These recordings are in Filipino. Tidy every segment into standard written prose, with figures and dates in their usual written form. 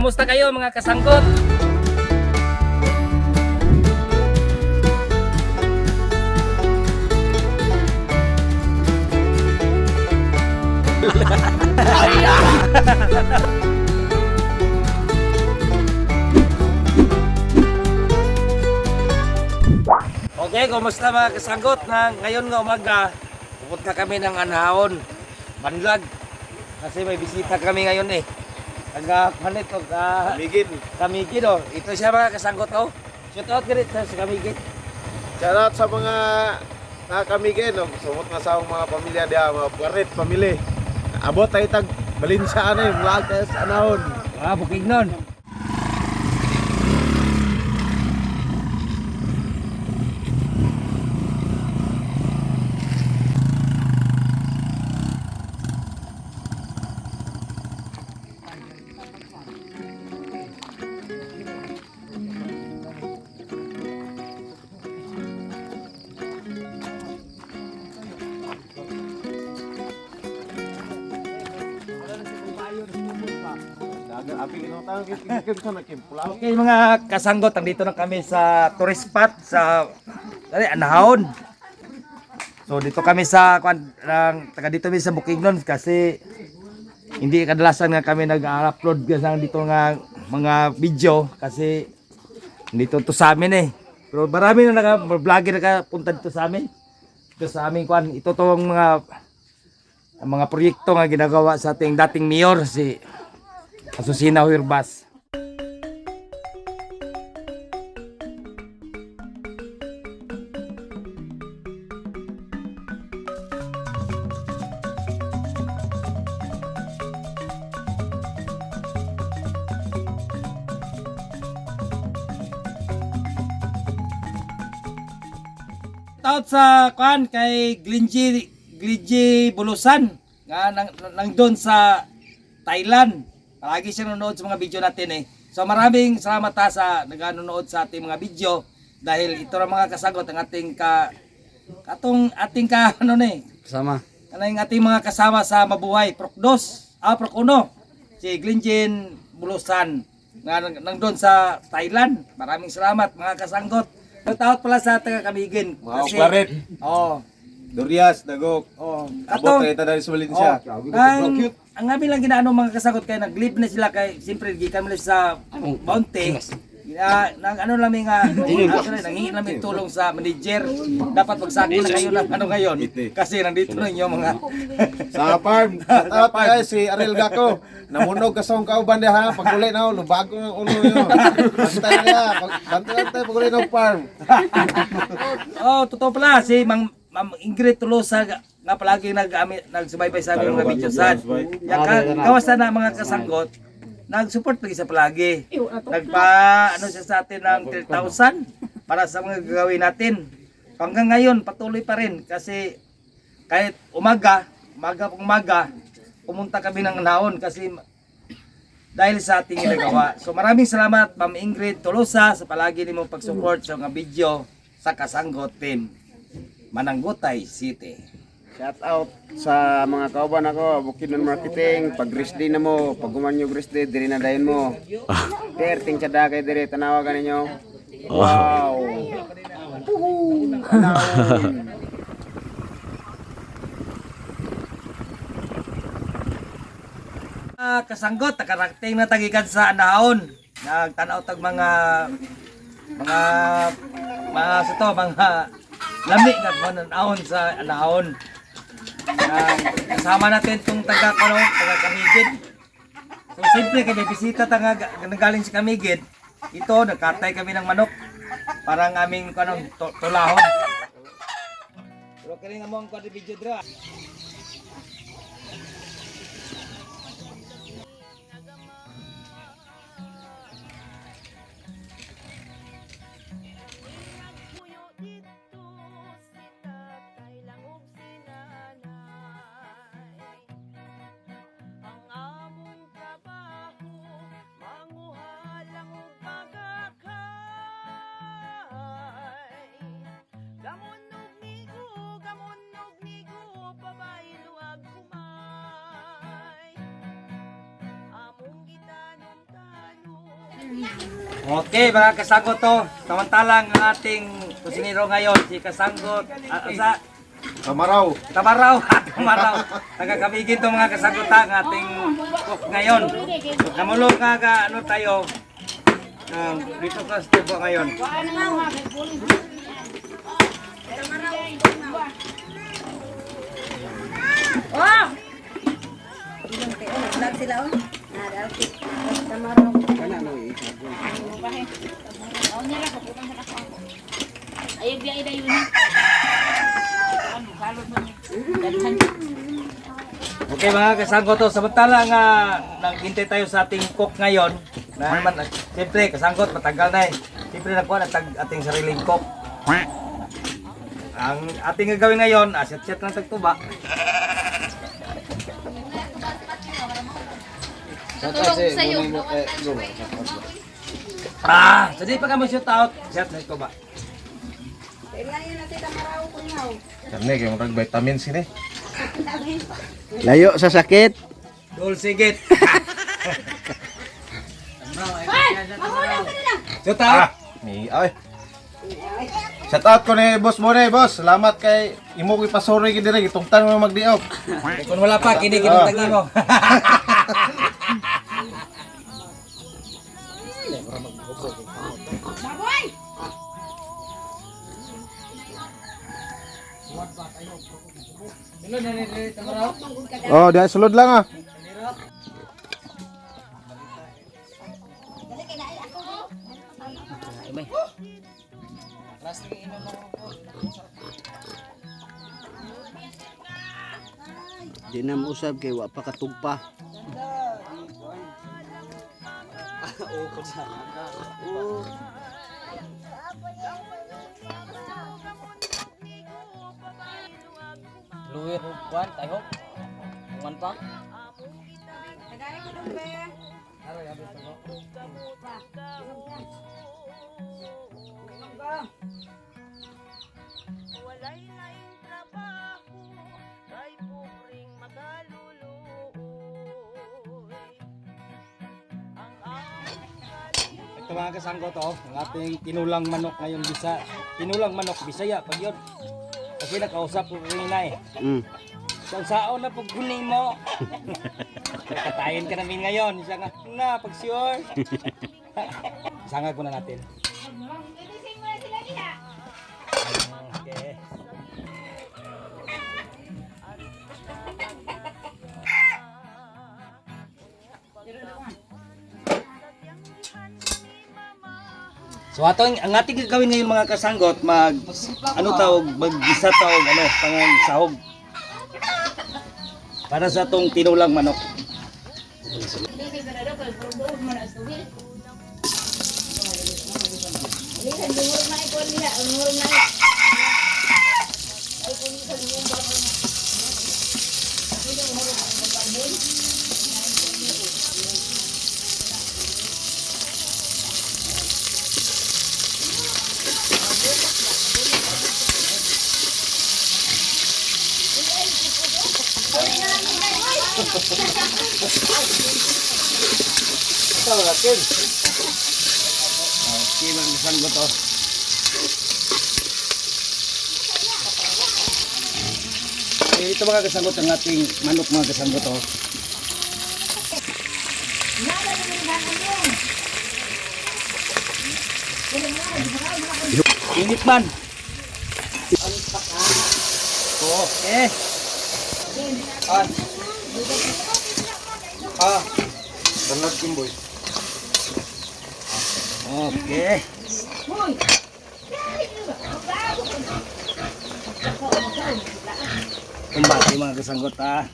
Kamusta kayo mga kasangkot? Okay, kumusta mga kasangkot? Ngayon nga umaga, pupunta kami ng Anhaon, Banlag. Kasi may bisita kami ngayon eh. Panit o Kamigin oh. Ito siya mga kasangkot oh. Shout out ganit sa Kamigin. Shout out sa mga Kamigin, no? Sumot nga sa mga pamilya dia, mga Puaret family. Abot tayo tag Balinsaan eh, vlog tayo sa Anhaon. Bukidnon. Okay mga kasanggot, andito na kami sa tourist spot sa Anhaon. So dito kami sa taga dito kami sa Bukidnon kasi hindi kadalasan nga kami nag-upload dito nga mga video kasi dito to sa amin eh. Pero marami na vlogger nakapunta dito sa amin. Dito sa aming kwan, ito tong mga proyekto nga ginagawa sa ating dating mayor si Asusina Huirbas. Out sa kwan kay Glinji Bulusan nga nang doon sa Thailand. Palagi siya nanonood sa mga video natin eh. So maraming salamat sa naganonood sa ating mga video dahil ito ra mga kasagot ang ating Sama. Ang ating mga kasama sa Mabuhay Prok 2, Prok 1 si Glinjin Bulusan nga nang doon sa Thailand. Maraming salamat mga kasanggot. Shoutout pala sa taga Kamigin. Mga Puaret. Oh. Durias, Dagok. Oh. Abot tayo tayo sa Valencia. Ang amin lang ginaano mga kasagot kay nag-live na sila kay siyempre gikan mo sa Bounty. Ano lang nga nanghingi namin tulong sa manager. Dapat magsako na kayo ng ano ngayon kasi nandito na yung mga Sa farm. Shout out guys si Ariel Gaco. Namunog kasong kauban dia ha. Paguli na lubago ng ulo yun. Bantay niya. Bantay paguli ng farm. Oh, totoo pala si Ma'am Ingrid Tulosa nga palagi nagsubaybay sa aming mga video sad. Kawas na mga kasanggot. Nag-support lagi sa palagi. Nagpa siya sa atin ng 3,000 para sa mga gagawin natin. Hanggang ngayon patuloy pa rin kasi kahit umaga pumunta kami ng Anhaon kasi dahil sa ating ginagawa. So maraming salamat Ma'am Ingrid Tolosa sa palagi nimong pag-support sa mga video sa Kasanggot Team Mananggutay City. Shout out sa mga kauban ako, Bukidnon Marketing, pag Grisday na mo, pag gumanyo Grisday, diri na dayon mo. Ting tsada kay diri tanawagan ninyo. Wow. Kasanggot, nakarating na tagikan sa Anhaon. Nagtanaw tag mga lami nga Anhaon sa Anhaon. Kasama natin itong taga Kamigin. So simple kay may bisita nanggaling sa Kamigin. Ito nagkatay kami ng manok para ang aming tulahon. Pero kani nga mo ang video dra. Gamon og nigo, pabahay. Okay, mga kasanggot to. Samantalang ang ating kusinero ngayon, si Kasanggot, sa Kamaraw. Tamaraw, Tamaraw. Taga-Kamigin to mga kasanggot ang ating cook ngayon. So, kamulong nga ano tayo, dito ka sa tubo ngayon. Oh! Ilang tayo, nag-vlog sila oh. Outfit. Tamaraw. Ayun biya ida yun. Okay mga kasanggot to, samantala nga naghintay tayo sa ating cook ngayon. Na naman, siyempre kasanggot matagal na eh. Siyempre nakuha na ating sariling cook. Ang ating gagawin ngayon, aset-set ng tagtuba. Tutulong sa iyo. So di pa ka mo shoot out, set na ito ba? Karne kay murag vitamin sini. Layo sa sakit. Dulcigit. Shoot out. Ni ay. Shout out ko ni boss mo ni boss. Salamat kay imo ko ipasuri gid dire gitungtan mo magdiop. Kung wala pa, kini kinutagi mo. Oh, dia sulod lang ah. Di na mausab kay wa pa katugpa. Luwir kuan tayo. Kuan pa. Walay laing trabaho, kay pupring magaluluoy. Ang Ito mga kasanggot to, ang ating tinulang manok ngayon bisa. Tinulang manok Bisaya pag yun. Kasi nakausap ko rin na eh. Saon na pag kunin mo. Katayin ka namin ngayon. Isa nga, na, pag sure. Sangag muna natin. Okay. So atong ang ating gagawin ngayon mga kasanggot ano tawag mag-isa tawag pangang sahog para sa atong tinulang manok. Ito natin. Okay, mag-isang to. Ito mga kasanggot ang ating manok mga kasanggot to. Init man. Okay. Tanad kimboy. Okay. Kumbati mga kasanggot ha.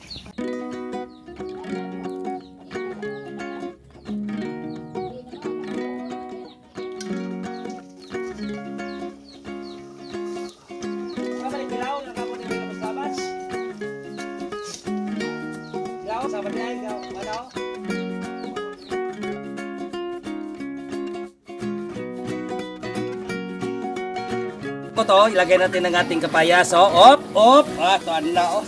Ito to, ilagay natin ang ating kapayas. So, op. Ito, ano na, oh.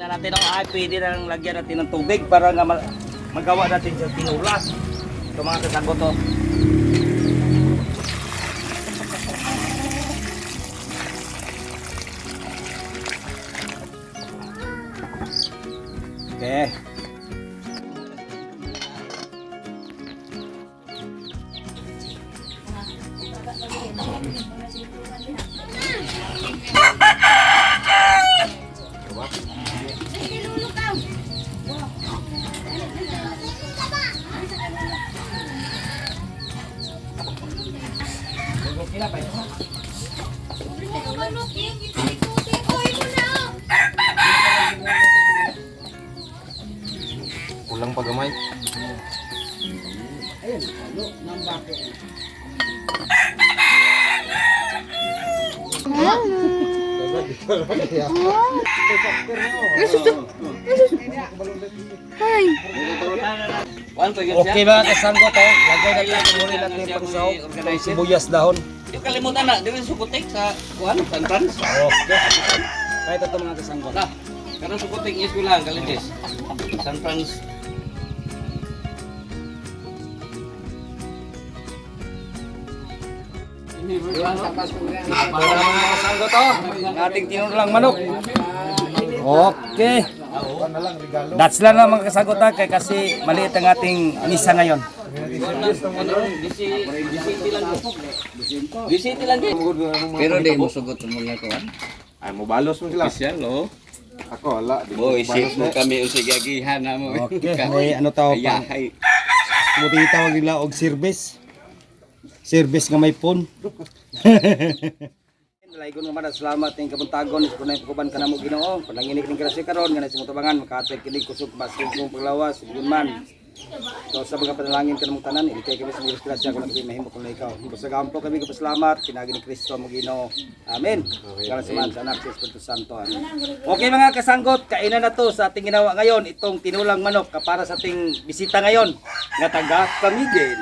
na natin ang pwede nang lagyan natin ng tubig para nga magawa natin sa tinula. Ito mga kasanggot to. Okay. Kulang pa gamay. Okay mga kasanggot oh. Lagay natin muli natin yung pangsahog. Sibuyas dahon. Yung kalimutan na, di ba sukutik sa kuhan, Santrans? Okay. Kahit ito mga kasanggot. Na, karena sukutik is ko lang, kalitis. Santrans. Para mga kasanggot oh. Ang ating tinulang manok. Okay. That's lang ang mga kasanggot ha, kay kasi maliit ang ating misa ngayon. Bisiti lang din. Pero di mo sugot mo nga kuhan. Ay mo balos mo sila. Special, oh. Ako wala. di Boy, ko isip balos mo na. kami usigagihan na mo. Okay, may ano tawag pa. Ayahay. Buti tawag nila og service. Service nga may phone. Lagon mo man salamat ning kabuntagon kunay kuban kana mo Ginoo. Pananginig ning grasya karon nga nasi motabangan makaatay kinig kusog basig mong paglawas sugun man. So sa mga panalangin kanang tanan ilitay kami sa Diyos grasya kun kami mahimo kun ikaw. Basta gampo kami kapasalamat pinagi ni Kristo mo Ginoo. Amen. Kala sa sa anak sa Espiritu Santo. Amen. Okay mga kasanggot, kainan na to sa ating ginawa ngayon itong tinulang manok para sa ating bisita ngayon nga taga Camiguin.